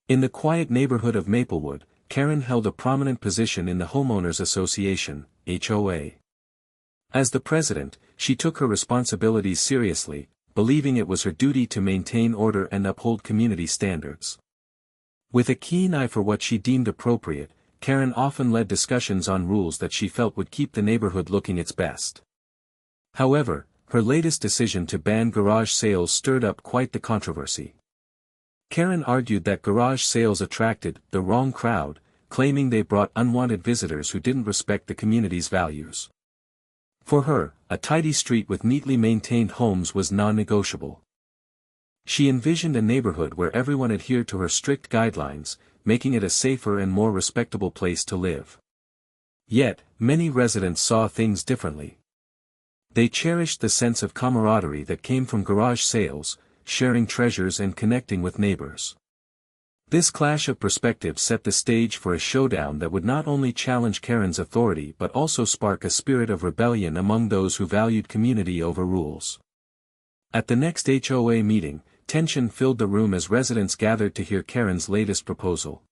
In the quiet neighborhood of Maplewood, Karen held a prominent position in the Homeowners Association, HOA. As the president, she took her responsibilities seriously, believing it was her duty to maintain order and uphold community standards. With a keen eye for what she deemed appropriate, Karen often led discussions on rules that she felt would keep the neighborhood looking its best. However, her latest decision to ban garage sales stirred up quite the controversy. Karen argued that garage sales attracted the wrong crowd, claiming they brought unwanted visitors who didn't respect the community's values. For her, a tidy street with neatly maintained homes was non-negotiable. She envisioned a neighborhood where everyone adhered to her strict guidelines, making it a safer and more respectable place to live. Yet, many residents saw things differently. They cherished the sense of camaraderie that came from garage sales, sharing treasures and connecting with neighbors. This clash of perspectives set the stage for a showdown that would not only challenge Karen's authority but also spark a spirit of rebellion among those who valued community over rules. At the next HOA meeting, tension filled the room as residents gathered to hear Karen's latest proposal.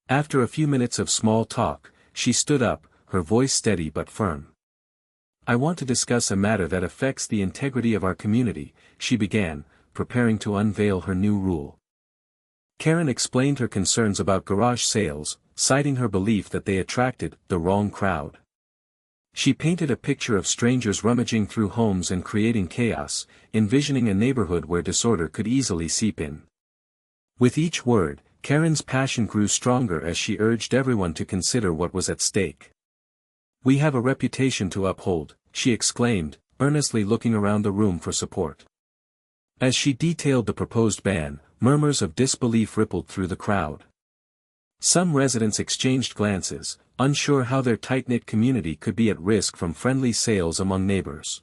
After a few minutes of small talk, she stood up, her voice steady but firm. "I want to discuss a matter that affects the integrity of our community," she began, preparing to unveil her new rule. Karen explained her concerns about garage sales, citing her belief that they attracted the wrong crowd. She painted a picture of strangers rummaging through homes and creating chaos, envisioning a neighborhood where disorder could easily seep in. With each word, Karen's passion grew stronger as she urged everyone to consider what was at stake. "We have a reputation to uphold," she exclaimed, earnestly looking around the room for support. As she detailed the proposed ban, murmurs of disbelief rippled through the crowd. Some residents exchanged glances, unsure how their tight-knit community could be at risk from friendly sales among neighbors.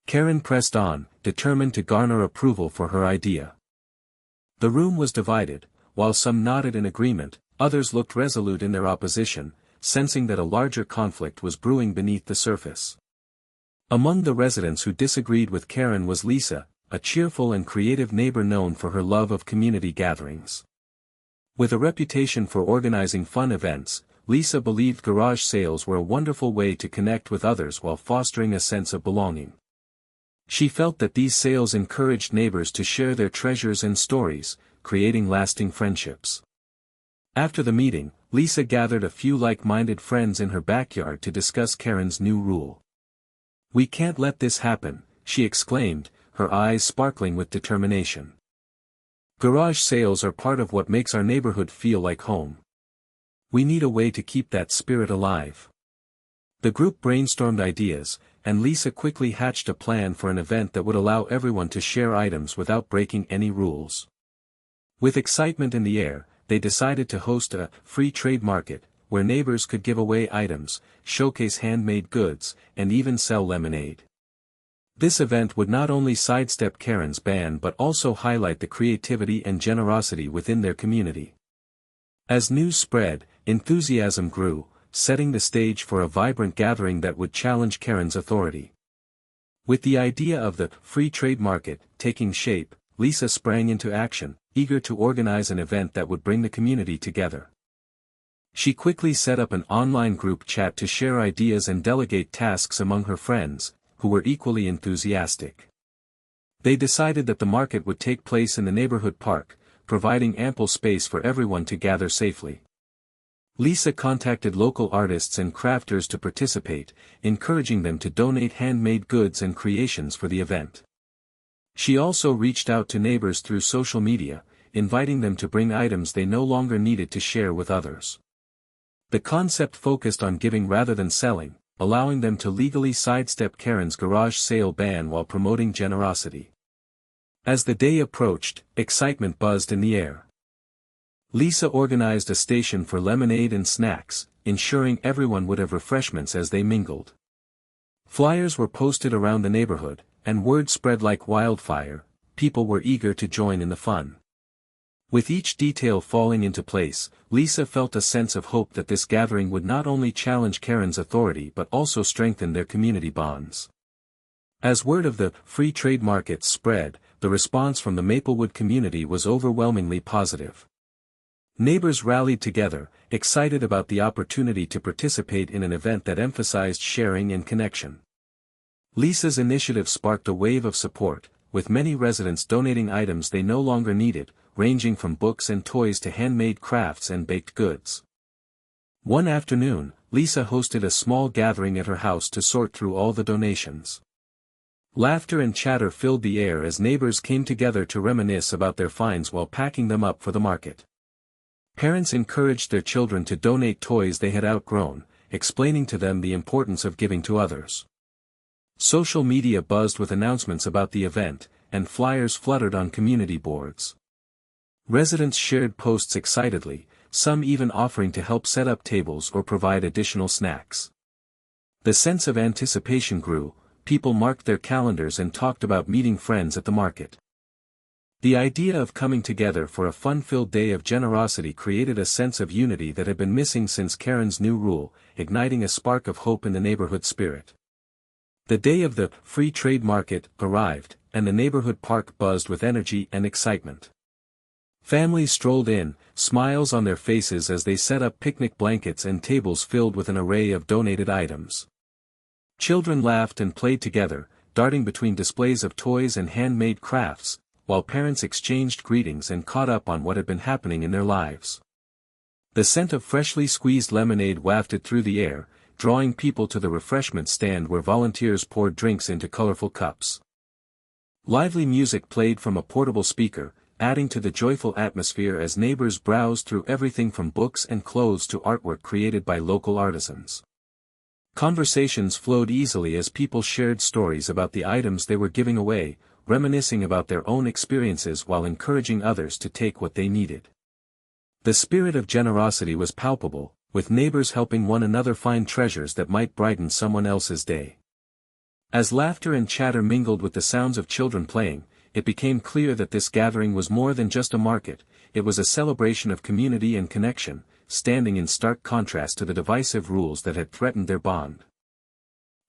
Karen pressed on, determined to garner approval for her idea. The room was divided. While some nodded in agreement, others looked resolute in their opposition, sensing that a larger conflict was brewing beneath the surface. Among the residents who disagreed with Karen was Lisa, a cheerful and creative neighbor known for her love of community gatherings. With a reputation for organizing fun events, Lisa believed garage sales were a wonderful way to connect with others while fostering a sense of belonging. She felt that these sales encouraged neighbors to share their treasures and stories, creating lasting friendships. After the meeting, Lisa gathered a few like-minded friends in her backyard to discuss Karen's new rule. "We can't let this happen," she exclaimed, her eyes sparkling with determination. "Garage sales are part of what makes our neighborhood feel like home. We need a way to keep that spirit alive." The group brainstormed ideas, and Lisa quickly hatched a plan for an event that would allow everyone to share items without breaking any rules. With excitement in the air, they decided to host a free trade market, where neighbors could give away items, showcase handmade goods, and even sell lemonade. This event would not only sidestep Karen's ban but also highlight the creativity and generosity within their community. As news spread, enthusiasm grew, setting the stage for a vibrant gathering that would challenge Karen's authority. With the idea of the free trade market taking shape, Lisa sprang into action, eager to organize an event that would bring the community together. She quickly set up an online group chat to share ideas and delegate tasks among her friends, who were equally enthusiastic. They decided that the market would take place in the neighborhood park, providing ample space for everyone to gather safely. Lisa contacted local artists and crafters to participate, encouraging them to donate handmade goods and creations for the event. She also reached out to neighbors through social media, inviting them to bring items they no longer needed to share with others. The concept focused on giving rather than selling, allowing them to legally sidestep Karen's garage sale ban while promoting generosity. As the day approached, excitement buzzed in the air. Lisa organized a station for lemonade and snacks, ensuring everyone would have refreshments as they mingled. Flyers were posted around the neighborhood, and word spread like wildfire. People were eager to join in the fun. With each detail falling into place, Lisa felt a sense of hope that this gathering would not only challenge Karen's authority but also strengthen their community bonds. As word of the free trade market spread, the response from the Maplewood community was overwhelmingly positive. Neighbors rallied together, excited about the opportunity to participate in an event that emphasized sharing and connection. Lisa's initiative sparked a wave of support, with many residents donating items they no longer needed, ranging from books and toys to handmade crafts and baked goods. One afternoon, Lisa hosted a small gathering at her house to sort through all the donations. Laughter and chatter filled the air as neighbors came together to reminisce about their finds while packing them up for the market. Parents encouraged their children to donate toys they had outgrown, explaining to them the importance of giving to others. Social media buzzed with announcements about the event, and flyers fluttered on community boards. Residents shared posts excitedly, some even offering to help set up tables or provide additional snacks. The sense of anticipation grew, people marked their calendars and talked about meeting friends at the market. The idea of coming together for a fun-filled day of generosity created a sense of unity that had been missing since Karen's new rule, igniting a spark of hope in the neighborhood spirit. The day of the free trade market arrived, and the neighborhood park buzzed with energy and excitement. Families strolled in, smiles on their faces as they set up picnic blankets and tables filled with an array of donated items. Children laughed and played together, darting between displays of toys and handmade crafts, while parents exchanged greetings and caught up on what had been happening in their lives. The scent of freshly squeezed lemonade wafted through the air, drawing people to the refreshment stand where volunteers poured drinks into colorful cups. Lively music played from a portable speaker, adding to the joyful atmosphere as neighbors browsed through everything from books and clothes to artwork created by local artisans. Conversations flowed easily as people shared stories about the items they were giving away, reminiscing about their own experiences while encouraging others to take what they needed. The spirit of generosity was palpable, with neighbors helping one another find treasures that might brighten someone else's day. As laughter and chatter mingled with the sounds of children playing, it became clear that this gathering was more than just a market, it was a celebration of community and connection, standing in stark contrast to the divisive rules that had threatened their bond.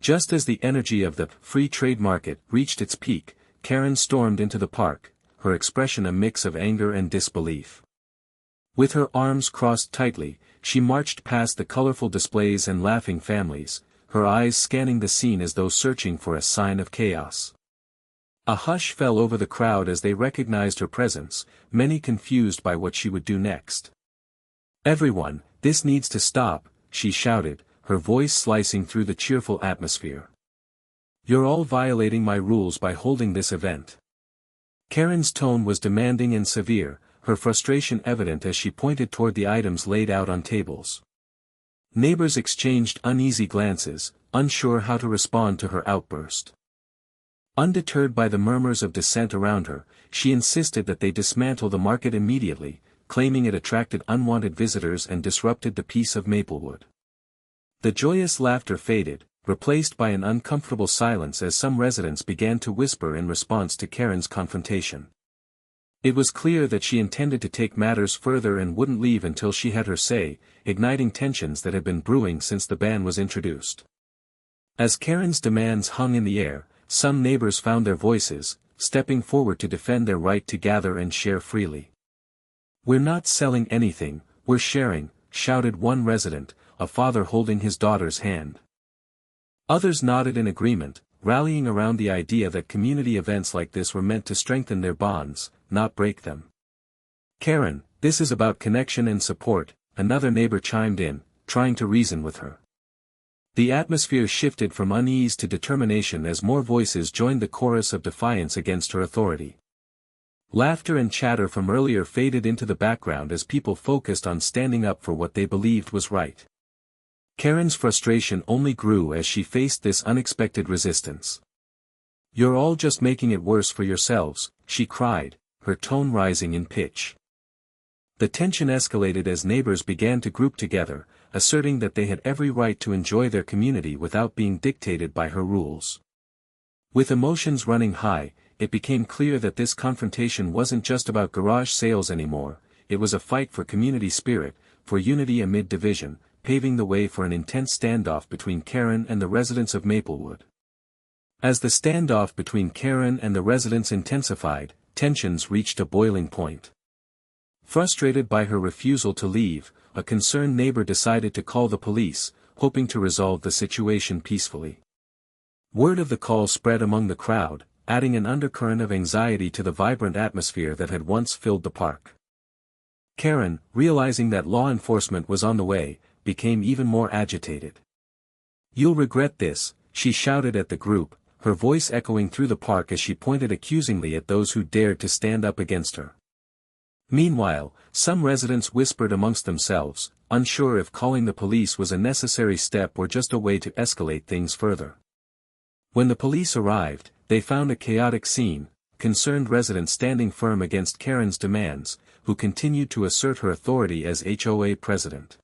Just as the energy of the free trade market reached its peak, Karen stormed into the park, her expression a mix of anger and disbelief. With her arms crossed tightly, she marched past the colorful displays and laughing families, her eyes scanning the scene as though searching for a sign of chaos. A hush fell over the crowd as they recognized her presence, many confused by what she would do next. "Everyone, this needs to stop," she shouted, her voice slicing through the cheerful atmosphere. "You're all violating my rules by holding this event." Karen's tone was demanding and severe, her frustration evident as she pointed toward the items laid out on tables. Neighbors exchanged uneasy glances, unsure how to respond to her outburst. Undeterred by the murmurs of dissent around her, she insisted that they dismantle the market immediately, claiming it attracted unwanted visitors and disrupted the peace of Maplewood. The joyous laughter faded, replaced by an uncomfortable silence as some residents began to whisper in response to Karen's confrontation. It was clear that she intended to take matters further and wouldn't leave until she had her say, igniting tensions that had been brewing since the ban was introduced. As Karen's demands hung in the air, some neighbors found their voices, stepping forward to defend their right to gather and share freely. "We're not selling anything, we're sharing," shouted one resident, a father holding his daughter's hand. Others nodded in agreement, rallying around the idea that community events like this were meant to strengthen their bonds, not break them. "Karen, this is about connection and support," another neighbor chimed in, trying to reason with her. The atmosphere shifted from unease to determination as more voices joined the chorus of defiance against her authority. Laughter and chatter from earlier faded into the background as people focused on standing up for what they believed was right. Karen's frustration only grew as she faced this unexpected resistance. "You're all just making it worse for yourselves," she cried, her tone rising in pitch. The tension escalated as neighbors began to group together, asserting that they had every right to enjoy their community without being dictated by her rules. With emotions running high, it became clear that this confrontation wasn't just about garage sales anymore, it was a fight for community spirit, for unity amid division, paving the way for an intense standoff between Karen and the residents of Maplewood. As the standoff between Karen and the residents intensified, tensions reached a boiling point. Frustrated by her refusal to leave, a concerned neighbor decided to call the police, hoping to resolve the situation peacefully. Word of the call spread among the crowd, adding an undercurrent of anxiety to the vibrant atmosphere that had once filled the park. Karen, realizing that law enforcement was on the way, became even more agitated. "You'll regret this," she shouted at the group, her voice echoing through the park as she pointed accusingly at those who dared to stand up against her. Meanwhile, some residents whispered amongst themselves, unsure if calling the police was a necessary step or just a way to escalate things further. When the police arrived, they found a chaotic scene, concerned residents standing firm against Karen's demands, who continued to assert her authority as HOA president.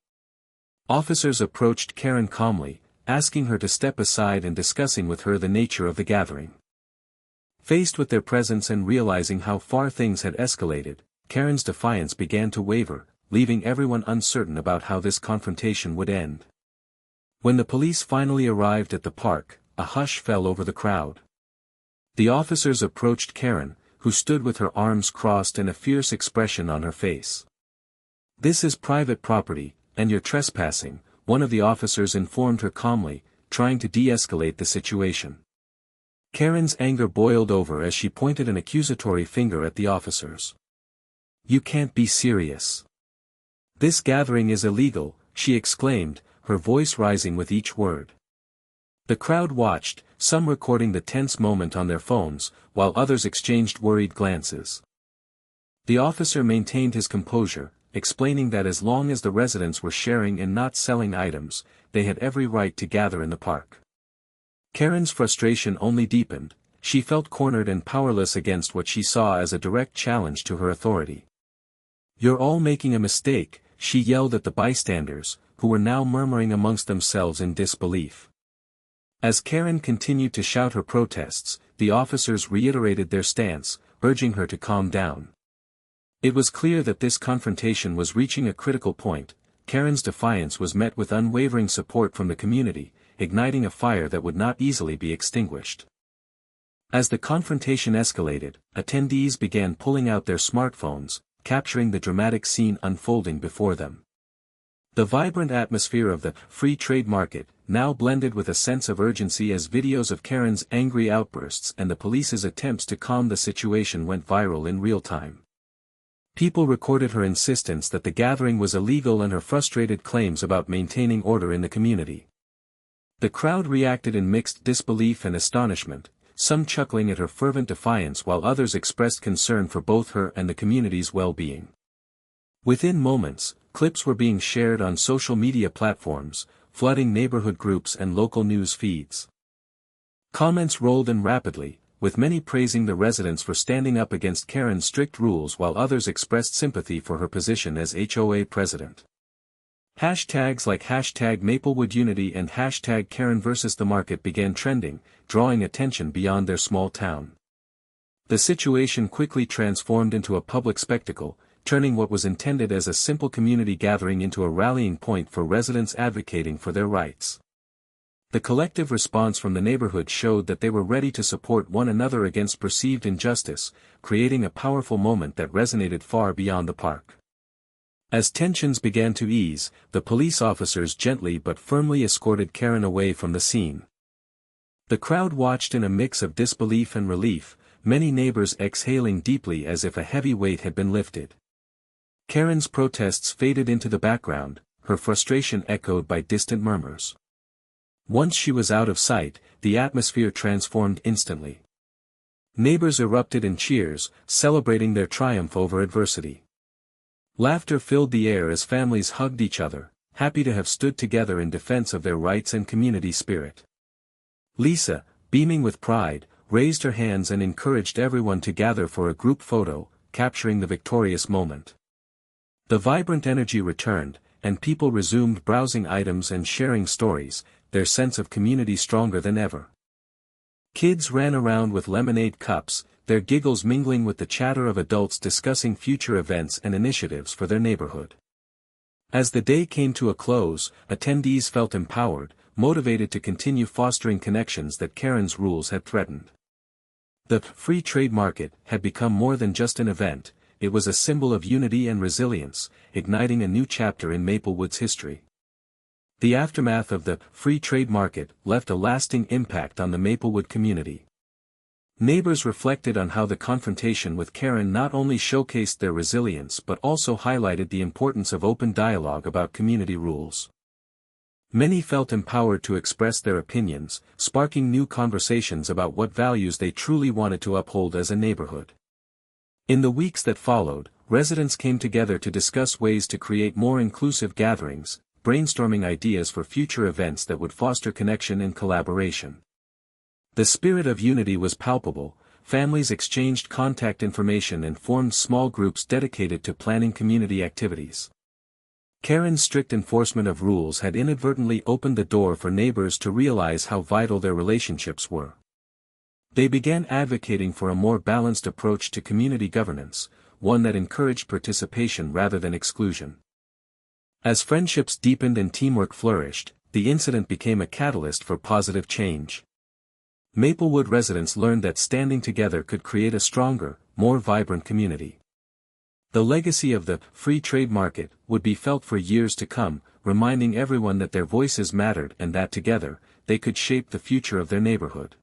Officers approached Karen calmly, asking her to step aside and discussing with her the nature of the gathering. Faced with their presence and realizing how far things had escalated, Karen's defiance began to waver, leaving everyone uncertain about how this confrontation would end. When the police finally arrived at the park, a hush fell over the crowd. The officers approached Karen, who stood with her arms crossed and a fierce expression on her face. "This is private property, and you're trespassing," one of the officers informed her calmly, trying to de-escalate the situation. Karen's anger boiled over as she pointed an accusatory finger at the officers. "You can't be serious. This gathering is illegal," she exclaimed, her voice rising with each word. The crowd watched, some recording the tense moment on their phones, while others exchanged worried glances. The officer maintained his composure, explaining that as long as the residents were sharing and not selling items, they had every right to gather in the park. Karen's frustration only deepened, she felt cornered and powerless against what she saw as a direct challenge to her authority. "You're all making a mistake," she yelled at the bystanders, who were now murmuring amongst themselves in disbelief. As Karen continued to shout her protests, the officers reiterated their stance, urging her to calm down. It was clear that this confrontation was reaching a critical point. Karen's defiance was met with unwavering support from the community, igniting a fire that would not easily be extinguished. As the confrontation escalated, attendees began pulling out their smartphones, capturing the dramatic scene unfolding before them. The vibrant atmosphere of the free trade market now blended with a sense of urgency as videos of Karen's angry outbursts and the police's attempts to calm the situation went viral in real time. People recorded her insistence that the gathering was illegal and her frustrated claims about maintaining order in the community. The crowd reacted in mixed disbelief and astonishment, some chuckling at her fervent defiance while others expressed concern for both her and the community's well-being. Within moments, clips were being shared on social media platforms, flooding neighborhood groups and local news feeds. Comments rolled in rapidly, with many praising the residents for standing up against Karen's strict rules while others expressed sympathy for her position as HOA president. Hashtags like #MaplewoodUnity and #KarenVersusTheMarket began trending, drawing attention beyond their small town. The situation quickly transformed into a public spectacle, turning what was intended as a simple community gathering into a rallying point for residents advocating for their rights. The collective response from the neighborhood showed that they were ready to support one another against perceived injustice, creating a powerful moment that resonated far beyond the park. As tensions began to ease, the police officers gently but firmly escorted Karen away from the scene. The crowd watched in a mix of disbelief and relief, many neighbors exhaling deeply as if a heavy weight had been lifted. Karen's protests faded into the background, her frustration echoed by distant murmurs. Once she was out of sight, the atmosphere transformed instantly. Neighbors erupted in cheers, celebrating their triumph over adversity. Laughter filled the air as families hugged each other, happy to have stood together in defense of their rights and community spirit. Lisa, beaming with pride, raised her hands and encouraged everyone to gather for a group photo, capturing the victorious moment. The vibrant energy returned, and people resumed browsing items and sharing stories, their sense of community stronger than ever. Kids ran around with lemonade cups, their giggles mingling with the chatter of adults discussing future events and initiatives for their neighborhood. As the day came to a close, attendees felt empowered, motivated to continue fostering connections that Karen's rules had threatened. The free trade market had become more than just an event, it was a symbol of unity and resilience, igniting a new chapter in Maplewood's history. The aftermath of the free trade market left a lasting impact on the Maplewood community. Neighbors reflected on how the confrontation with Karen not only showcased their resilience but also highlighted the importance of open dialogue about community rules. Many felt empowered to express their opinions, sparking new conversations about what values they truly wanted to uphold as a neighborhood. In the weeks that followed, residents came together to discuss ways to create more inclusive gatherings, brainstorming ideas for future events that would foster connection and collaboration. The spirit of unity was palpable. Families exchanged contact information and formed small groups dedicated to planning community activities. Karen's strict enforcement of rules had inadvertently opened the door for neighbors to realize how vital their relationships were. They began advocating for a more balanced approach to community governance, one that encouraged participation rather than exclusion. As friendships deepened and teamwork flourished, the incident became a catalyst for positive change. Maplewood residents learned that standing together could create a stronger, more vibrant community. The legacy of the free trade market would be felt for years to come, reminding everyone that their voices mattered and that together, they could shape the future of their neighborhood.